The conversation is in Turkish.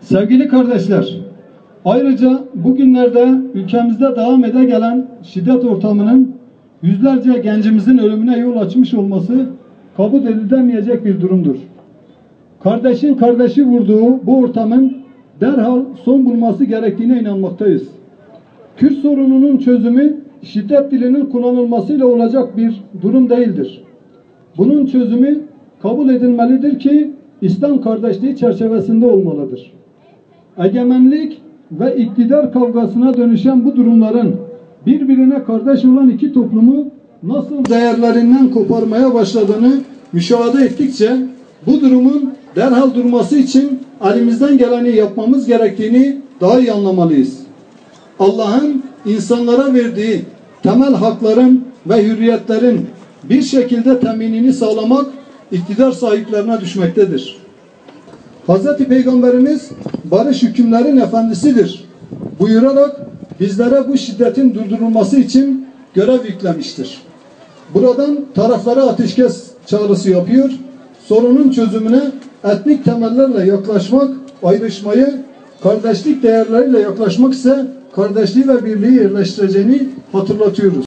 Sevgili kardeşler, ayrıca bugünlerde ülkemizde devam ede gelen şiddet ortamının yüzlerce gencimizin ölümüne yol açmış olması kabul edilemeyecek bir durumdur. Kardeşin kardeşi vurduğu bu ortamın derhal son bulması gerektiğine inanmaktayız. Kürt sorununun çözümü şiddet dilinin kullanılmasıyla olacak bir durum değildir. Bunun çözümü kabul edilmelidir ki İslam kardeşliği çerçevesinde olmalıdır. Egemenlik ve iktidar kavgasına dönüşen bu durumların birbirine kardeş olan iki toplumu nasıl değerlerinden koparmaya başladığını müşahede ettikçe bu durumun derhal durması için elimizden geleni yapmamız gerektiğini daha iyi anlamalıyız. Allah'ın insanlara verdiği temel hakların ve hürriyetlerin bir şekilde teminini sağlamak iktidar sahiplerine düşmektedir. Hz. Peygamberimiz barış hükümlerin efendisidir buyurarak bizlere bu şiddetin durdurulması için görev yüklemiştir. Buradan taraflara ateşkes çağrısı yapıyor, sorunun çözümüne etnik temellerle yaklaşmak, ayrışmayı, kardeşlik değerleriyle yaklaşmak ise kardeşliği ve birliği yerleştireceğini hatırlatıyoruz.